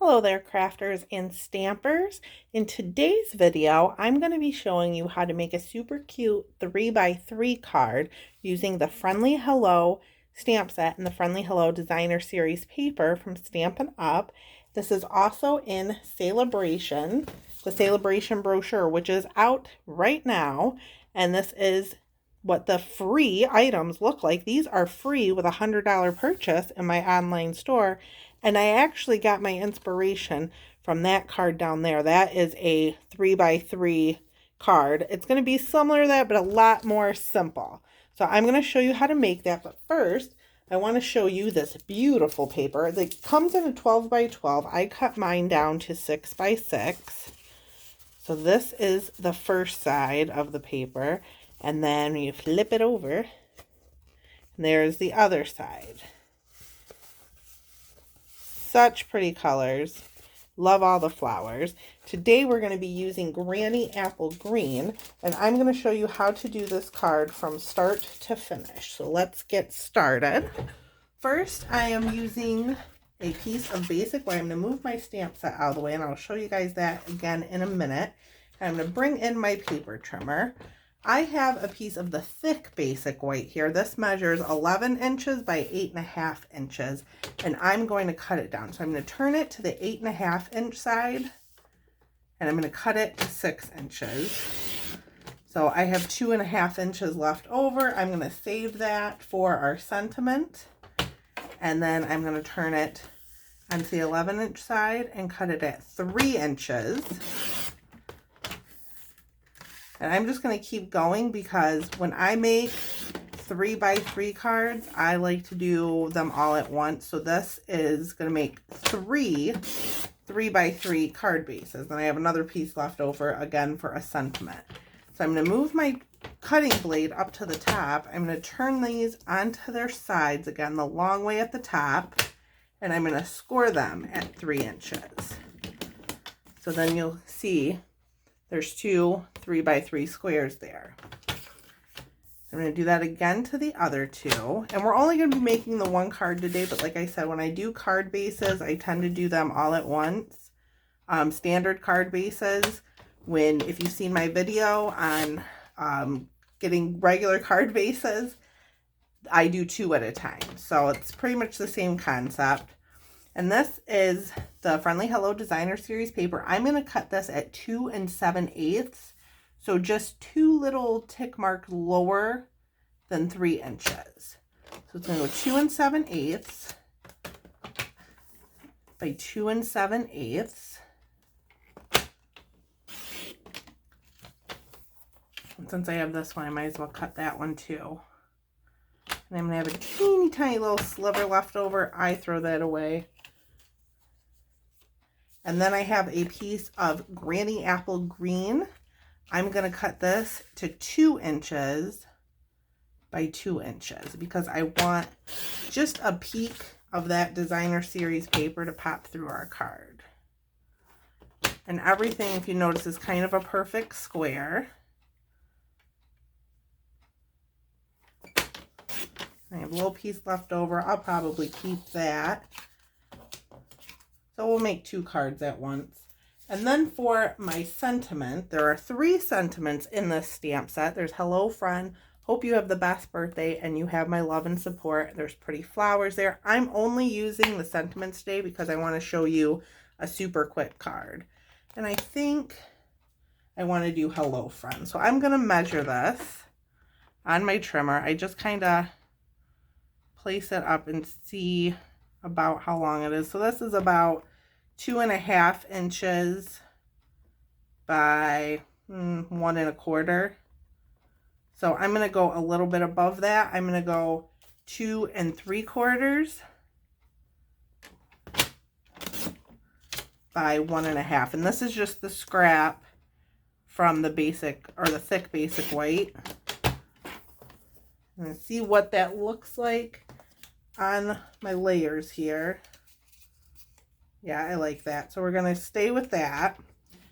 Hello there, crafters and stampers. In today's video, I'm going to be showing you how to make a super cute 3x3 card using the Friendly Hello stamp set and the Friendly Hello Designer Series paper from Stampin' Up. This is also in Sale-A-Bration, the Sale-A-Bration brochure, which is out right now. And this is what the free items look like. These are free with a $100 purchase in my online store. And I actually got my inspiration from that card down there. That is a 3x3 card. It's going to be similar to that, but a lot more simple. So I'm going to show you how to make that. But first, I want to show you this beautiful paper that comes in a 12x12. I cut mine down to 6x6. So this is the first side of the paper. And then you flip it over, and there's the other side. Such pretty colors. Love all the flowers. Today we're going to be using Granny Apple Green, and I'm going to show you how to do this card from start to finish. So let's get started. First, I am using a piece of basic white. I'm going to move my stamp set out of the way, and I'll show you guys that again in a minute. I'm going to bring in my paper trimmer. I have a piece of the thick basic white here. This measures 11 inches by 8.5 inches, and I'm going to cut it down. So I'm going to turn it to the 8.5 inch side, and I'm going to cut it to 6 inches. So I have 2.5 inches left over. I'm going to save that for our sentiment, and then I'm going to turn it onto the 11 inch side and cut it at 3 inches. And I'm just going to keep going because when I make 3x3 cards, I like to do them all at once. So this is going to make 3x3 card bases. And I have another piece left over again for a sentiment. So I'm going to move my cutting blade up to the top. I'm going to turn these onto their sides again, the long way at the top. And I'm going to score them at 3 inches. So then you'll see there's two 3x3 squares there. I'm going to do that again to the other two. And we're only going to be making the one card today, but like I said, when I do card bases, I tend to do them all at once. Standard card bases, if you've seen my video on getting regular card bases, I do 2 at a time. So it's pretty much the same concept. And this is the Friendly Hello Designer Series paper. I'm going to cut this at 2 7/8. So just 2 little tick marks lower than 3 inches. So it's going to go 2 7/8 by 2 7/8. And since I have this one, I might as well cut that one too. And I'm going to have a teeny tiny little sliver left over. I throw that away. And then I have a piece of Granny Apple Green. I'm going to cut this to 2 inches by 2 inches because I want just a peek of that Designer Series paper to pop through our card. And everything, if you notice, is kind of a perfect square. I have a little piece left over. I'll probably keep that. So we'll make 2 cards at once. And then for my sentiment, there are 3 sentiments in this stamp set. There's hello friend, hope you have the best birthday, and you have my love and support. There's pretty flowers there. I'm only using the sentiments today because I want to show you a super quick card. And I think I want to do hello friend. So I'm going to measure this on my trimmer. I just kind of place it up and see about how long it is. So this is about 2.5 inches by 1 1/4. So I'm going to go a little bit above that. I'm going to go 2 3/4 by 1 1/2. And this is just the scrap from the basic or the thick basic white. And see what that looks like on my layers here. Yeah, I like that. So we're going to stay with that.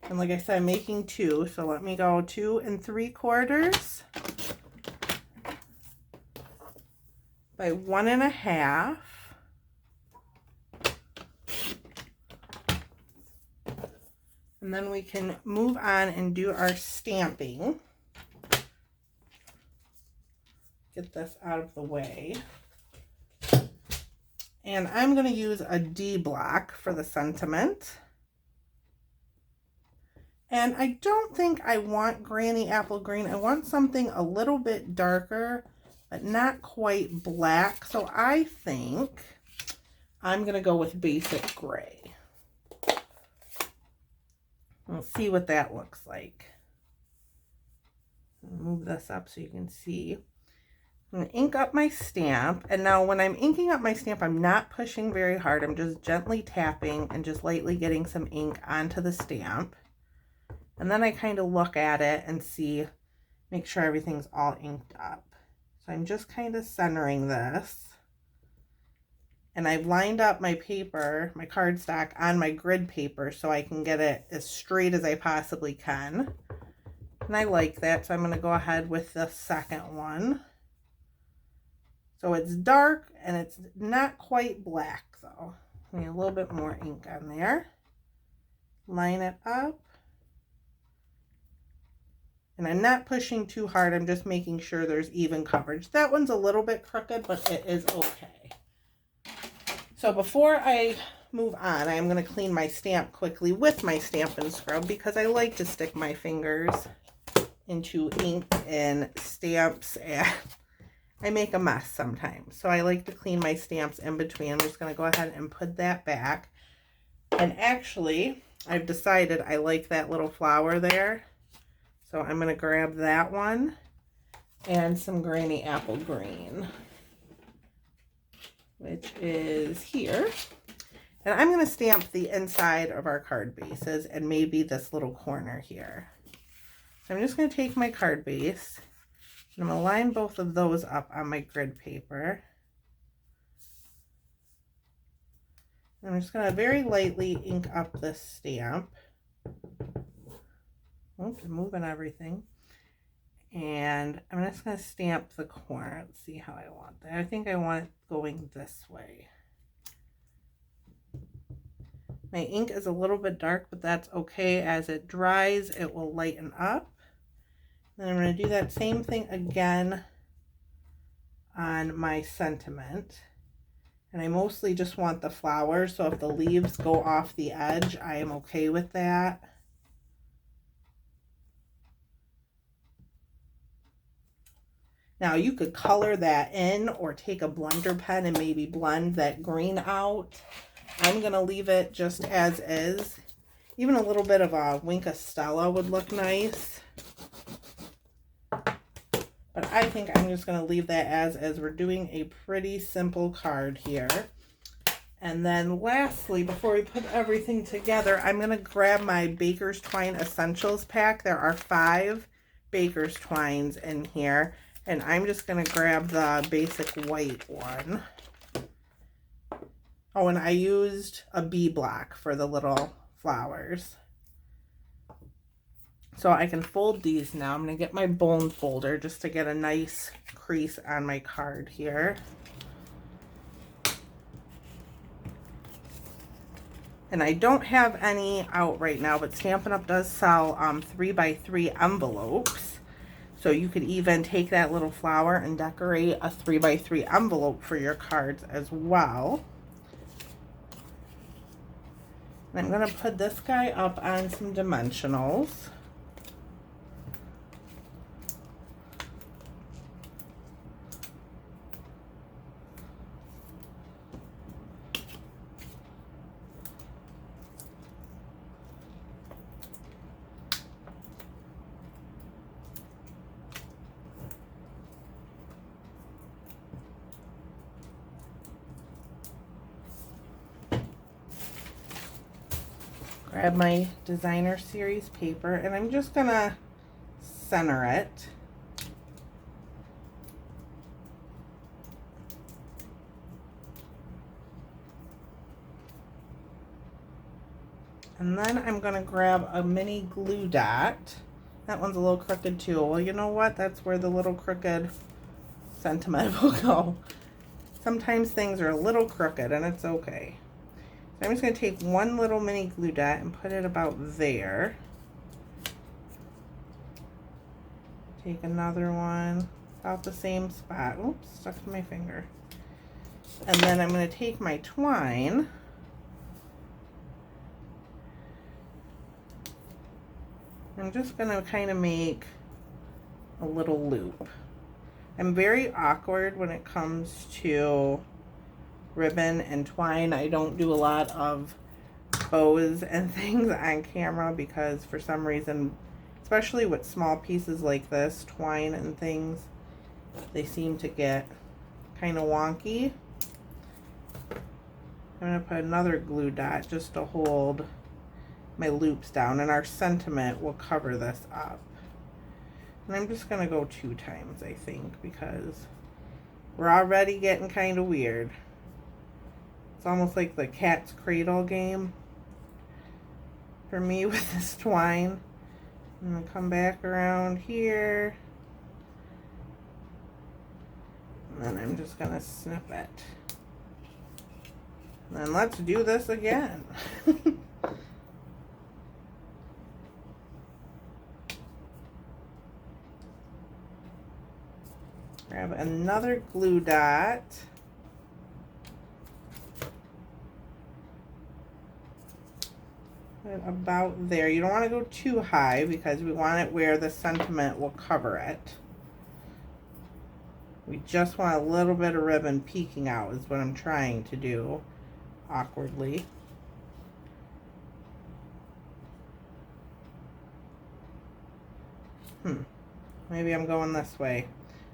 And like I said, I'm making 2. So let me go 2 3/4 by 1 1/2 And then we can move on and do our stamping. Get this out of the way. And I'm going to use a D block for the sentiment. And I don't think I want Granny Apple Green. I want something a little bit darker, but not quite black. So I think I'm going to go with basic gray. We'll see what that looks like. Move this up so you can see. I'm going to ink up my stamp. And now when I'm inking up my stamp, I'm not pushing very hard. I'm just gently tapping and just lightly getting some ink onto the stamp. And then I kind of look at it and see, make sure everything's all inked up. So I'm just kind of centering this. And I've lined up my paper, my cardstock, on my grid paper so I can get it as straight as I possibly can. And I like that, so I'm going to go ahead with the second one. So it's dark and it's not quite black though. I need a little bit more ink on there. Line it up. And I'm not pushing too hard, I'm just making sure there's even coverage. That one's a little bit crooked, but it is okay. So before I move on, I'm going to clean my stamp quickly with my Stampin' Scrub because I like to stick my fingers into ink and stamps and I make a mess sometimes. So I like to clean my stamps in between. I'm just going to go ahead and put that back. And actually, I've decided I like that little flower there. So I'm going to grab that one and some Granny Apple Green, which is here. And I'm going to stamp the inside of our card bases and maybe this little corner here. So I'm just going to take my card base and I'm going to line both of those up on my grid paper. And I'm just going to very lightly ink up this stamp. Oops, I'm moving everything. And I'm just going to stamp the corner. Let's see how I want that. I think I want it going this way. My ink is a little bit dark, but that's okay. As it dries, it will lighten up. Then I'm going to do that same thing again on my sentiment. And I mostly just want the flowers, so if the leaves go off the edge, I am okay with that. Now you could color that in or take a blender pen and maybe blend that green out. I'm going to leave it just as is. Even a little bit of a Wink of Stella would look nice. But I think I'm just going to leave that as is. We're doing a pretty simple card here. And then lastly, before we put everything together, I'm going to grab my Baker's Twine Essentials pack. There are 5 Baker's Twines in here. And I'm just going to grab the basic white one. Oh, and I used a B block for the little flowers. So I can fold these now. I'm going to get my bone folder just to get a nice crease on my card here. And I don't have any out right now, but Stampin' Up! Does sell 3x3 envelopes. So you could even take that little flower and decorate a 3x3 envelope for your cards as well. And I'm going to put this guy up on some dimensionals. Grab my designer series paper and I'm just gonna center it. And then I'm gonna grab a mini glue dot. That one's a little crooked too. Well, you know what? That's where the little crooked sentiment will go. Sometimes things are a little crooked and it's okay. I'm just going to take one little mini glue dot and put it about there. Take another one about the same spot. Oops, stuck to my finger. And then I'm going to take my twine. I'm just going to kind of make a little loop. I'm very awkward when it comes to ribbon and twine. I don't do a lot of bows and things on camera because for some reason, especially with small pieces like this, twine and things, they seem to get kind of wonky. I'm going to put another glue dot just to hold my loops down, and our sentiment will cover this up. And I'm just going to go 2 times, I think, because we're already getting kind of weird. It's almost like the cat's cradle game for me with this twine. I'm going to come back around here. And then I'm just going to snip it. And then let's do this again. Grab another glue dot. Put it about there. You don't want to go too high because we want it where the sentiment will cover it. We just want a little bit of ribbon peeking out is what I'm trying to do awkwardly. Maybe I'm going this way.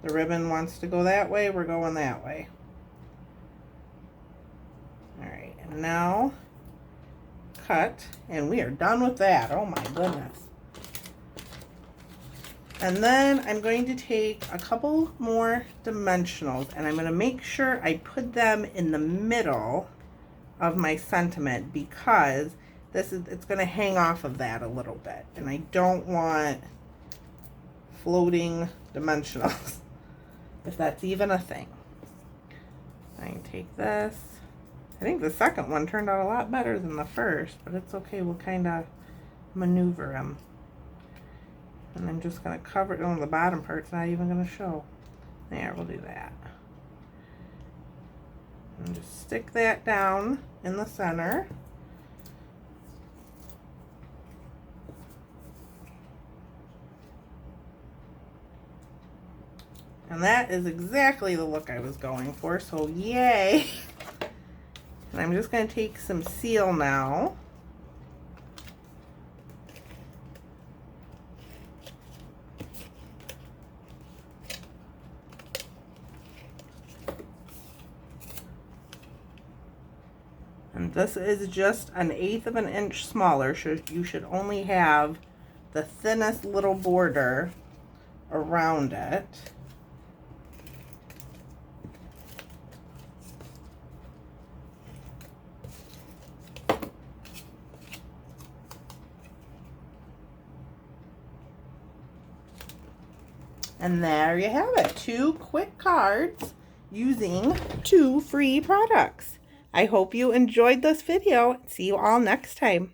The ribbon wants to go that way, we're going that way. Alright, and now cut, and we are done with that. Oh my goodness. And then I'm going to take a couple more dimensionals, and I'm going to make sure I put them in the middle of my sentiment because it's going to hang off of that a little bit, and I don't want floating dimensionals. If that's even a thing. I can take this. I think the second one turned out a lot better than the first, but it's okay. We'll kind of maneuver them. And I'm just going to cover it. Oh, the bottom part's not even going to show. There, we'll do that. And just stick that down in the center. And that is exactly the look I was going for, so yay! And I'm just going to take some seal now. And this is just 1/8 of an inch smaller, so you should only have the thinnest little border around it. And there you have it, 2 quick cards using 2 free products. I hope you enjoyed this video. See you all next time.